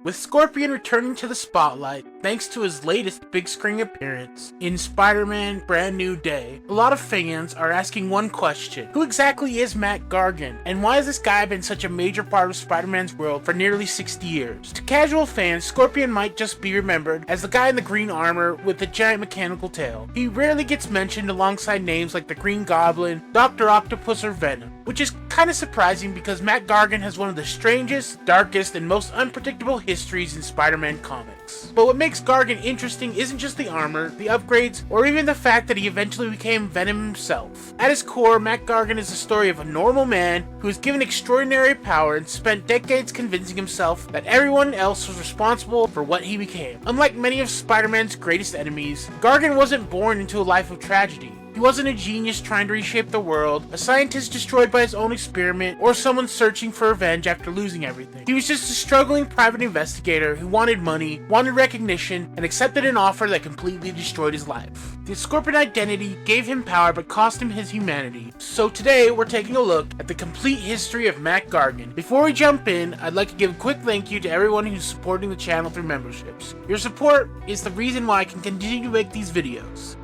With Scorpion returning to the spotlight thanks to his latest big screen appearance in Spider-Man Brand New Day, a lot of fans are asking one question: who exactly is Matt Gargan, and why has this guy been such a major part of Spider-Man's world for nearly 60 years? To casual fans, Scorpion might just be remembered as the guy in the green armor with the giant mechanical tail. He rarely gets mentioned alongside names like the Green Goblin, Dr. Octopus, or Venom, which is kinda surprising because Matt Gargan has one of the strangest, darkest, and most unpredictable histories in Spider-Man comics. But what makes Gargan interesting isn't just the armor, the upgrades, or even the fact that he eventually became Venom himself. At his core, Matt Gargan is the story of a normal man who was given extraordinary power and spent decades convincing himself that everyone else was responsible for what he became. Unlike many of Spider-Man's greatest enemies, Gargan wasn't born into a life of tragedy. He wasn't a genius trying to reshape the world, a scientist destroyed by his own experiment, or someone searching for revenge after losing everything. He was just a struggling private investigator who wanted money, wanted recognition, and accepted an offer that completely destroyed his life. The Scorpion identity gave him power but cost him his humanity. So today we're taking a look at the complete history of Matt Gargan. Before we jump in, I'd like to give a quick thank you to everyone who's supporting the channel through memberships. Your support is the reason why I can continue to make these videos.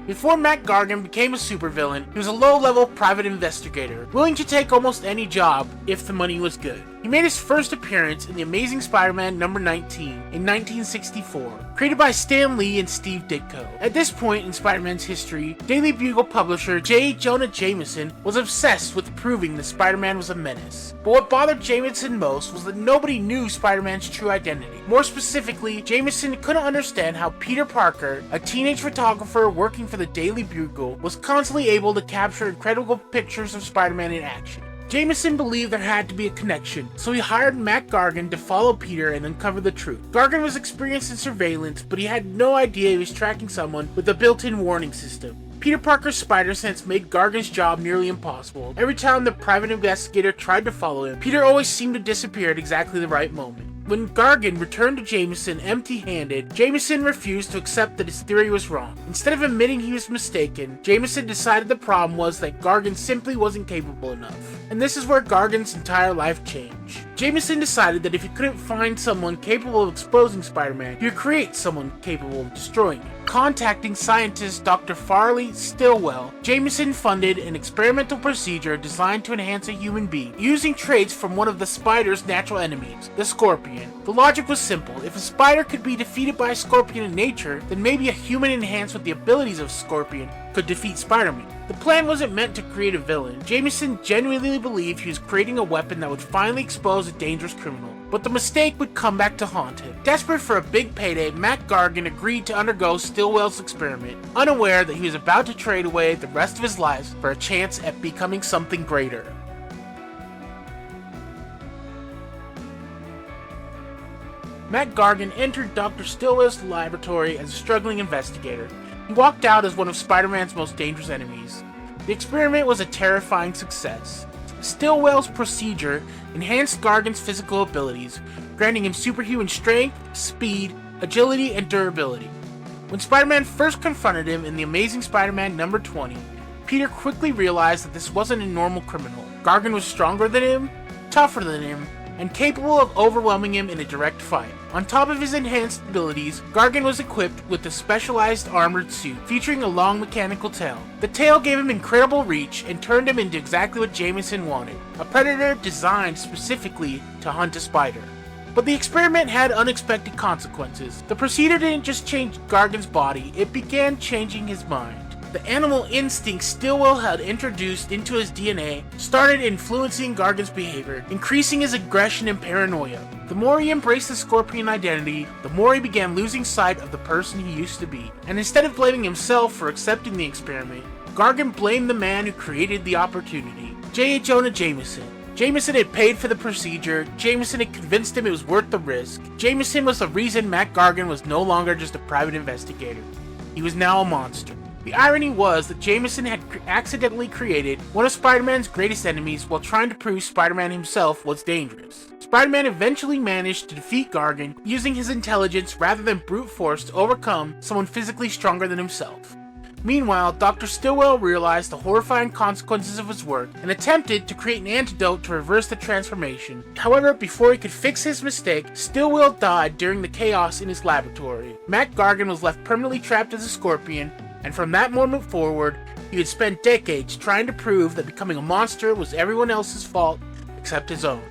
Before Mac Gargan became a supervillain, he was a low-level private investigator, willing to take almost any job if the money was good. He made his first appearance in The Amazing Spider-Man number 19 in 1964, created by Stan Lee and Steve Ditko. At this point in Spider-Man's history, Daily Bugle publisher Jonah Jameson was obsessed with proving that Spider-Man was a menace. But what bothered Jameson most was that nobody knew Spider-Man's true identity. More specifically, Jameson couldn't understand how Peter Parker, a teenage photographer working for the Daily Bugle, was constantly able to capture incredible pictures of Spider-Man in action. Jameson believed there had to be a connection, so he hired Mac Gargan to follow Peter and uncover the truth. Gargan was experienced in surveillance, but he had no idea he was tracking someone with a built-in warning system. Peter Parker's spider sense made Gargan's job nearly impossible. Every time the private investigator tried to follow him, Peter always seemed to disappear at exactly the right moment. When Gargan returned to Jameson empty-handed, Jameson refused to accept that his theory was wrong. Instead of admitting he was mistaken, Jameson decided the problem was that Gargan simply wasn't capable enough. And this is where Gargan's entire life changed. Jameson decided that if he couldn't find someone capable of exposing Spider-Man, he would create someone capable of destroying him. Contacting scientist Dr. Farley Stillwell, Jameson funded an experimental procedure designed to enhance a human being, using traits from one of the spider's natural enemies, the Scorpion. The logic was simple: if a spider could be defeated by a scorpion in nature, then maybe a human enhanced with the abilities of Scorpion could defeat Spider-Man. The plan wasn't meant to create a villain. Jameson genuinely believed he was creating a weapon that would finally expose a dangerous criminal. But the mistake would come back to haunt him. Desperate for a big payday, Matt Gargan agreed to undergo Stillwell's experiment, unaware that he was about to trade away the rest of his life for a chance at becoming something greater. Matt Gargan entered Dr. Stillwell's laboratory as a struggling investigator. He walked out as one of Spider-Man's most dangerous enemies. The experiment was a terrifying success. Stillwell's procedure enhanced Gargan's physical abilities, granting him superhuman strength, speed, agility, and durability. When Spider-Man first confronted him in The Amazing Spider-Man number 20, Peter quickly realized that this wasn't a normal criminal. Gargan was stronger than him, tougher than him, and capable of overwhelming him in a direct fight. On top of his enhanced abilities, Gargan was equipped with a specialized armored suit featuring a long mechanical tail. The tail gave him incredible reach and turned him into exactly what Jameson wanted, a predator designed specifically to hunt a spider. But the experiment had unexpected consequences. The procedure didn't just change Gargan's body, it began changing his mind. The animal instinct Stillwell had introduced into his DNA started influencing Gargan's behavior, increasing his aggression and paranoia. The more he embraced the Scorpion identity, the more he began losing sight of the person he used to be. And instead of blaming himself for accepting the experiment, Gargan blamed the man who created the opportunity, Jonah Jameson. Jameson had paid for the procedure, Jameson had convinced him it was worth the risk. Jameson was the reason Matt Gargan was no longer just a private investigator. He was now a monster. The irony was that Jameson had accidentally created one of Spider-Man's greatest enemies while trying to prove Spider-Man himself was dangerous. Spider-Man eventually managed to defeat Gargan using his intelligence rather than brute force to overcome someone physically stronger than himself. Meanwhile, Dr. Stillwell realized the horrifying consequences of his work and attempted to create an antidote to reverse the transformation. However, before he could fix his mistake, Stillwell died during the chaos in his laboratory. Mac Gargan was left permanently trapped as a Scorpion, and from that moment forward, he had spent decades trying to prove that becoming a monster was everyone else's fault except his own.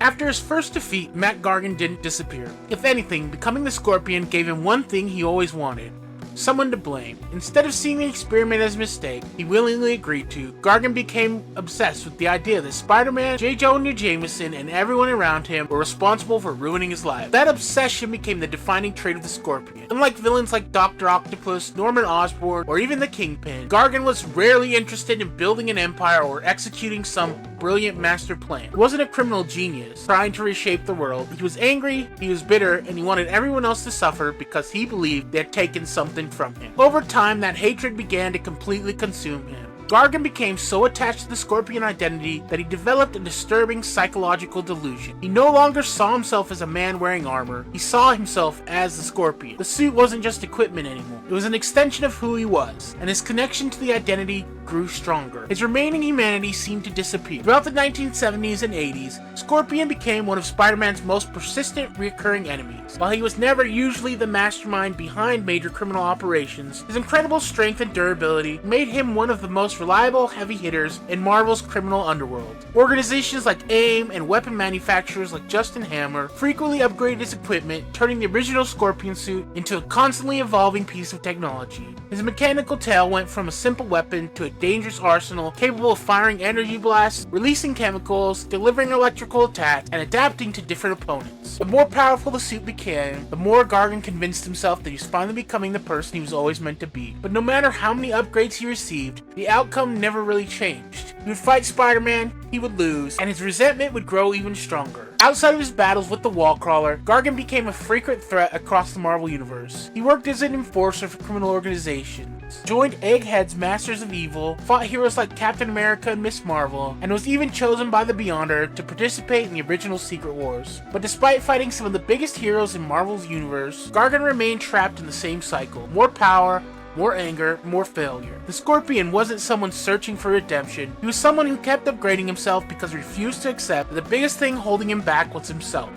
After his first defeat, Matt Gargan didn't disappear. If anything, becoming the Scorpion gave him one thing he always wanted: someone to blame. Instead of seeing the experiment as a mistake he willingly agreed to, Gargan became obsessed with the idea that Spider-Man, Jonah Jameson, and everyone around him were responsible for ruining his life. That obsession became the defining trait of the Scorpion. Unlike villains like Dr. Octopus, Norman Osborn, or even the Kingpin, Gargan was rarely interested in building an empire or executing some brilliant master plan. He wasn't a criminal genius trying to reshape the world. He was angry, he was bitter, and he wanted everyone else to suffer because he believed they had taken something from him. Over time, that hatred began to completely consume him. Gargan became so attached to the Scorpion identity that he developed a disturbing psychological delusion. He no longer saw himself as a man wearing armor, he saw himself as the Scorpion. The suit wasn't just equipment anymore, it was an extension of who he was, and his connection to the identity grew stronger. His remaining humanity seemed to disappear. Throughout the 1970s and 80s, Scorpion became one of Spider-Man's most persistent recurring enemies. While he was never usually the mastermind behind major criminal operations, his incredible strength and durability made him one of the most reliable heavy hitters in Marvel's criminal underworld. Organizations like AIM and weapon manufacturers like Justin Hammer frequently upgraded his equipment, turning the original Scorpion suit into a constantly evolving piece of technology. His mechanical tail went from a simple weapon to a dangerous arsenal capable of firing energy blasts, releasing chemicals, delivering electrical attacks, and adapting to different opponents. The more powerful the suit became, the more Gargan convinced himself that he was finally becoming the person he was always meant to be. But no matter how many upgrades he received, the outcome never really changed. He would fight Spider-Man, he would lose, and his resentment would grow even stronger. Outside of his battles with the Wallcrawler, Gargan became a frequent threat across the Marvel Universe. He worked as an enforcer for criminal organizations, joined Egghead's Masters of Evil, fought heroes like Captain America and Miss Marvel, and was even chosen by the Beyonder to participate in the original Secret Wars. But despite fighting some of the biggest heroes in Marvel's universe, Gargan remained trapped in the same cycle: more power, more anger, more failure. The Scorpion wasn't someone searching for redemption, he was someone who kept upgrading himself because he refused to accept that the biggest thing holding him back was himself.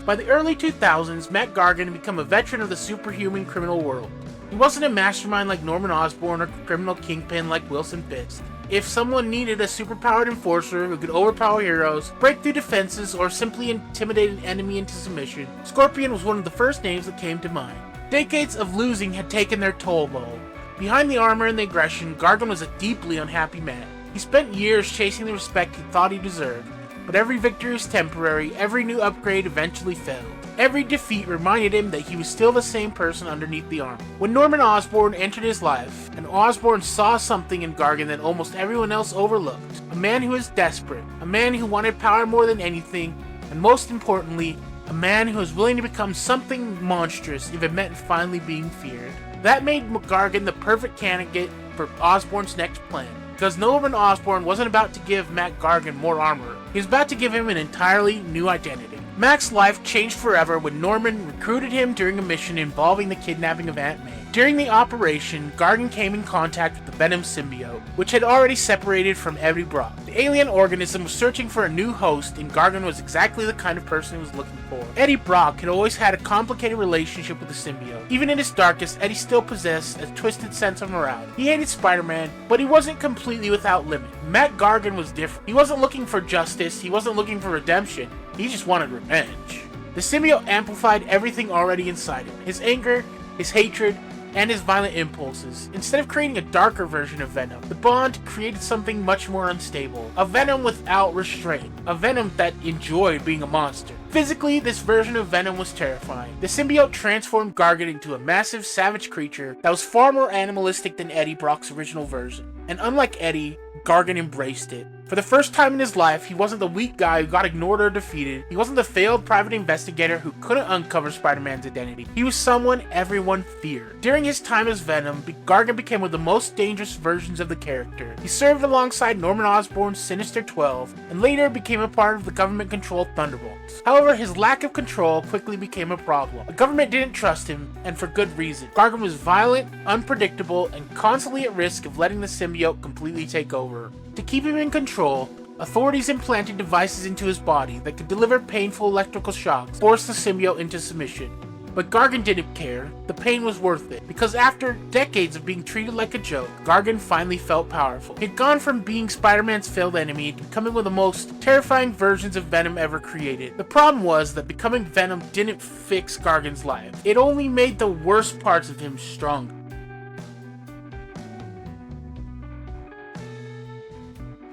By the early 2000s, Matt Gargan had become a veteran of the superhuman criminal world. He wasn't a mastermind like Norman Osborn or criminal kingpin like Wilson Fisk. If someone needed a superpowered enforcer who could overpower heroes, break through defenses, or simply intimidate an enemy into submission, Scorpion was one of the first names that came to mind. Decades of losing had taken their toll though. Behind the armor and the aggression, Gargan was a deeply unhappy man. He spent years chasing the respect he thought he deserved, but every victory was temporary, every new upgrade eventually failed. Every defeat reminded him that he was still the same person underneath the armor. When Norman Osborn entered his life, and Osborn saw something in Gargan that almost everyone else overlooked, a man who was desperate, a man who wanted power more than anything, and most importantly, a man who was willing to become something monstrous if it meant finally being feared. That made Gargan the perfect candidate for Osborn's next plan. Because Norman Osborn wasn't about to give Mac Gargan more armor, he was about to give him an entirely new identity. Mac's life changed forever when Norman recruited him during a mission involving the kidnapping of Aunt May. During the operation, Gargan came in contact with the Venom symbiote, which had already separated from Eddie Brock. The alien organism was searching for a new host, and Gargan was exactly the kind of person he was looking for. Eddie Brock had always had a complicated relationship with the symbiote. Even in his darkest, Eddie still possessed a twisted sense of morality. He hated Spider-Man, but he wasn't completely without limit. Matt Gargan was different. He wasn't looking for justice, he wasn't looking for redemption, he just wanted revenge. The symbiote amplified everything already inside him: his anger, his hatred, and his violent impulses. Instead of creating a darker version of Venom, the Bond created something much more unstable. A Venom without restraint. A Venom that enjoyed being a monster. Physically, this version of Venom was terrifying. The symbiote transformed Gargan into a massive, savage creature that was far more animalistic than Eddie Brock's original version. And unlike Eddie, Gargan embraced it. For the first time in his life, he wasn't the weak guy who got ignored or defeated. He wasn't the failed private investigator who couldn't uncover Spider-Man's identity. He was someone everyone feared. During his time as Venom, Gargan became one of the most dangerous versions of the character. He served alongside Norman Osborn's Sinister 12, and later became a part of the government-controlled Thunderbolts. However, his lack of control quickly became a problem. The government didn't trust him, and for good reason. Gargan was violent, unpredictable, and constantly at risk of letting the symbiote completely take over. To keep him in control, authorities implanted devices into his body that could deliver painful electrical shocks, force the symbiote into submission. But Gargan didn't care. The pain was worth it, because after decades of being treated like a joke, Gargan finally felt powerful. He'd gone from being Spider-Man's failed enemy to becoming one of the most terrifying versions of Venom ever created. The problem was that becoming Venom didn't fix Gargan's life. It only made the worst parts of him stronger.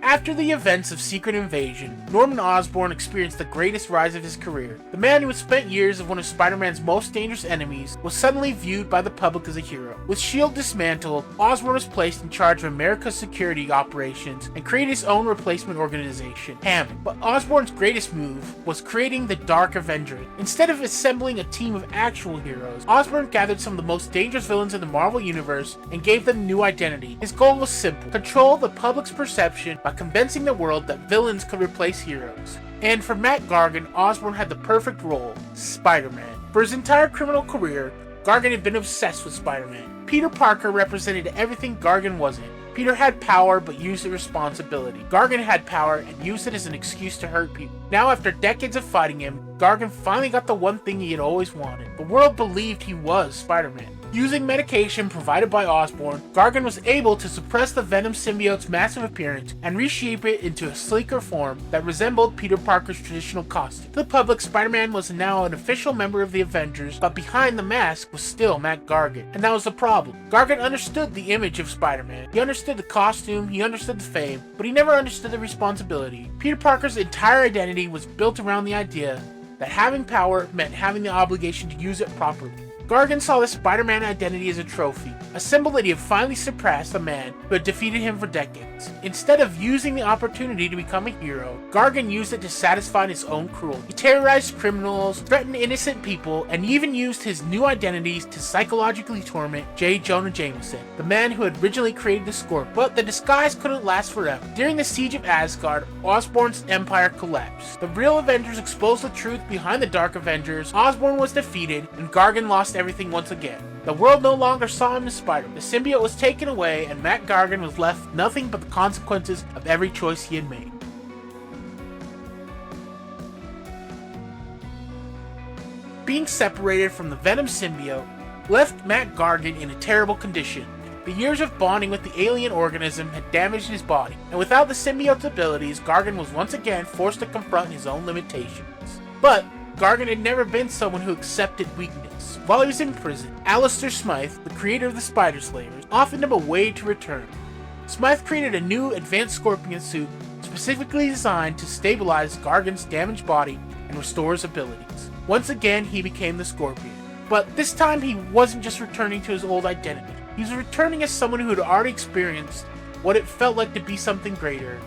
After the events of Secret Invasion, Norman Osborn experienced the greatest rise of his career. The man who had spent years as one of Spider-Man's most dangerous enemies was suddenly viewed by the public as a hero. With S.H.I.E.L.D. dismantled, Osborn was placed in charge of America's security operations and created his own replacement organization, Hammond. But Osborn's greatest move was creating the Dark Avengers. Instead of assembling a team of actual heroes, Osborn gathered some of the most dangerous villains in the Marvel Universe and gave them new identity. His goal was simple: control the public's perception by convincing the world that villains could replace heroes. And for Matt Gargan, Osborn had the perfect role: Spider-Man. For his entire criminal career, Gargan had been obsessed with Spider-Man. Peter Parker represented everything Gargan wasn't. Peter had power but used it responsibility. Gargan had power and used it as an excuse to hurt people. Now, after decades of fighting him, Gargan finally got the one thing he had always wanted. The world believed he was Spider-Man. Using medication provided by Osborn, Gargan was able to suppress the Venom symbiote's massive appearance and reshape it into a sleeker form that resembled Peter Parker's traditional costume. To the public, Spider-Man was now an official member of the Avengers, but behind the mask was still Matt Gargan. And that was the problem. Gargan understood the image of Spider-Man. He understood the costume, he understood the fame, but he never understood the responsibility. Peter Parker's entire identity was built around the idea that having power meant having the obligation to use it properly. Gargan saw the Spider-Man identity as a trophy, a symbol that he had finally surpassed a man who had defeated him for decades. Instead of using the opportunity to become a hero, Gargan used it to satisfy his own cruelty. He terrorized criminals, threatened innocent people, and even used his new identities to psychologically torment Jonah Jameson, the man who had originally created the Scorpion. But the disguise couldn't last forever. During the siege of Asgard, Osborn's empire collapsed. The real Avengers exposed the truth behind the Dark Avengers, Osborn was defeated, and Gargan lost everything once again. The world no longer saw him as Spider-Man. The symbiote was taken away, and Matt Gargan was left with nothing but the consequences of every choice he had made. Being separated from the Venom symbiote left Matt Gargan in a terrible condition. The years of bonding with the alien organism had damaged his body, and without the symbiote's abilities, Gargan was once again forced to confront his own limitations. But Gargan had never been someone who accepted weakness. While he was in prison, Alistair Smythe, the creator of the Spider Slayers, offered him a way to return. Smythe created a new advanced Scorpion suit specifically designed to stabilize Gargan's damaged body and restore his abilities. Once again, he became the Scorpion. But this time, he wasn't just returning to his old identity. He was returning as someone who had already experienced what it felt like to be something greater.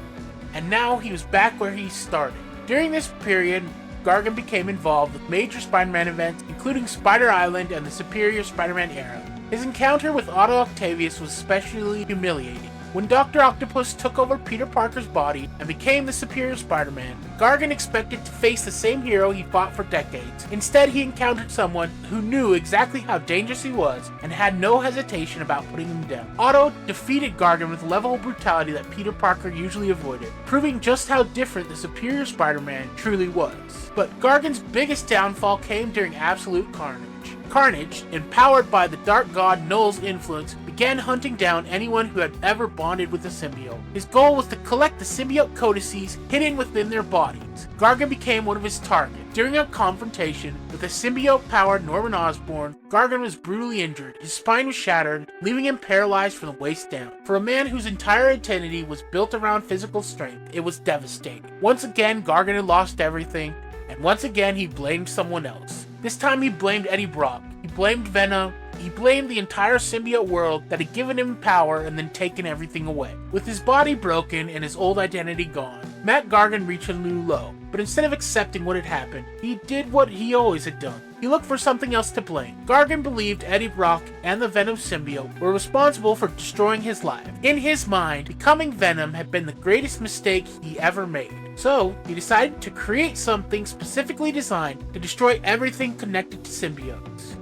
And now he was back where he started. During this period, Gargan became involved with major Spider-Man events, including Spider Island and the Superior Spider-Man era. His encounter with Otto Octavius was especially humiliating. When Dr. Octopus took over Peter Parker's body and became the Superior Spider-Man, Gargan expected to face the same hero he fought for decades. Instead, he encountered someone who knew exactly how dangerous he was and had no hesitation about putting him down. Otto defeated Gargan with a level of brutality that Peter Parker usually avoided, proving just how different the Superior Spider-Man truly was. But Gargan's biggest downfall came during Absolute Carnage. Carnage, empowered by the Dark God Null's influence, began hunting down anyone who had ever bonded with the symbiote. His goal was to collect the symbiote codices hidden within their bodies. Gargan became one of his targets. During a confrontation with the symbiote-powered Norman Osborn, Gargan was brutally injured. His spine was shattered, leaving him paralyzed from the waist down. For a man whose entire identity was built around physical strength, it was devastating. Once again, Gargan had lost everything, and once again he blamed someone else. This time he blamed Eddie Brock. He blamed Venom, He blamed the entire symbiote world that had given him power and then taken everything away. With his body broken and his old identity gone, Matt Gargan reached a new low. But instead of accepting what had happened, he did what he always had done. He looked for something else to blame. Gargan believed Eddie Brock and the Venom symbiote were responsible for destroying his life. In his mind, becoming Venom had been the greatest mistake he ever made. So, he decided to create something specifically designed to destroy everything connected to symbiotes.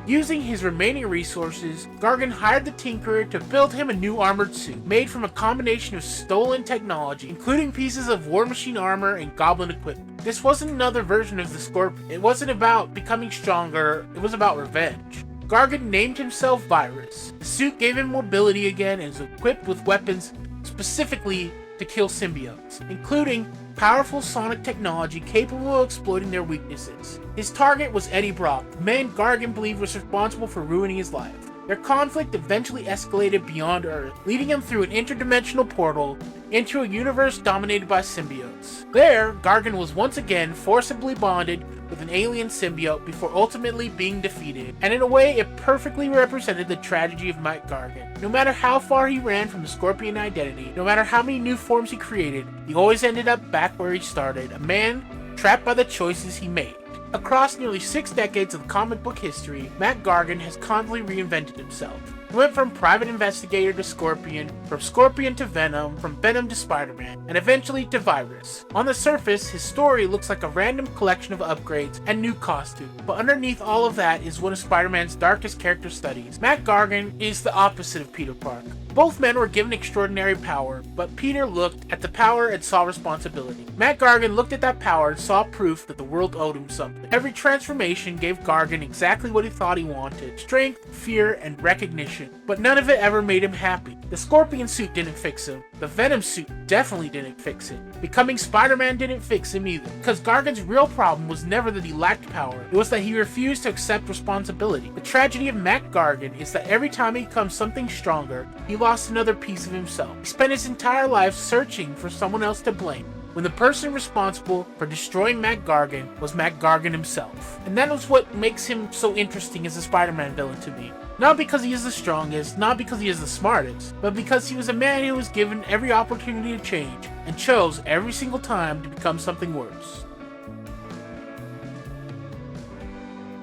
Using his remaining resources, Gargan hired the Tinkerer to build him a new armored suit, made from a combination of stolen technology, including pieces of War Machine armor and Goblin equipment. This wasn't another version of the Scorpion. It wasn't about becoming stronger, it was about revenge. Gargan named himself Virus. The suit gave him mobility again and is equipped with weapons specifically to kill symbiotes, including powerful sonic technology capable of exploiting their weaknesses. His target was Eddie Brock, the man Gargan believed was responsible for ruining his life. Their conflict eventually escalated beyond Earth, leading him through an interdimensional portal into a universe dominated by symbiotes. There, Gargan was once again forcibly bonded with an alien symbiote before ultimately being defeated, and in a way it perfectly represented the tragedy of Matt Gargan. No matter how far he ran from the Scorpion identity, no matter how many new forms he created, he always ended up back where he started, a man trapped by the choices he made. Across nearly 6 decades of comic book history, Matt Gargan has constantly reinvented himself. He went from private investigator to Scorpion, from Scorpion to Venom, from Venom to Spider-Man, and eventually to Virus. On the surface, his story looks like a random collection of upgrades and new costumes, but underneath all of that is one of Spider-Man's darkest character studies. Matt Gargan is the opposite of Peter Parker. Both men were given extraordinary power, but Peter looked at the power and saw responsibility. Matt Gargan looked at that power and saw proof that the world owed him something. Every transformation gave Gargan exactly what he thought he wanted: strength, fear, and recognition. But none of it ever made him happy. The Scorpion suit didn't fix him. The Venom suit definitely didn't fix it. Becoming Spider-Man didn't fix him either. Because Gargan's real problem was never that he lacked power. It was that he refused to accept responsibility. The tragedy of Matt Gargan is that every time he becomes something stronger, he lost another piece of himself. He spent his entire life searching for someone else to blame, when the person responsible for destroying Matt Gargan was Matt Gargan himself. And that was what makes him so interesting as a Spider-Man villain to me. Not because he is the strongest, not because he is the smartest, but because he was a man who was given every opportunity to change, and chose every single time to become something worse.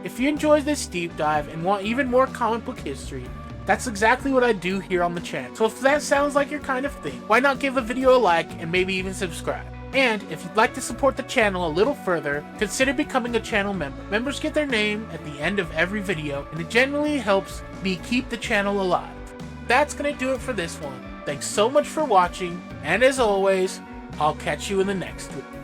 If you enjoyed this deep dive and want even more comic book history, that's exactly what I do here on the channel. So if that sounds like your kind of thing, why not give the video a like and maybe even subscribe? And if you'd like to support the channel a little further, consider becoming a channel member. Members get their name at the end of every video, and it generally helps me keep the channel alive. That's gonna do it for this one. Thanks so much for watching, and as always, I'll catch you in the next one.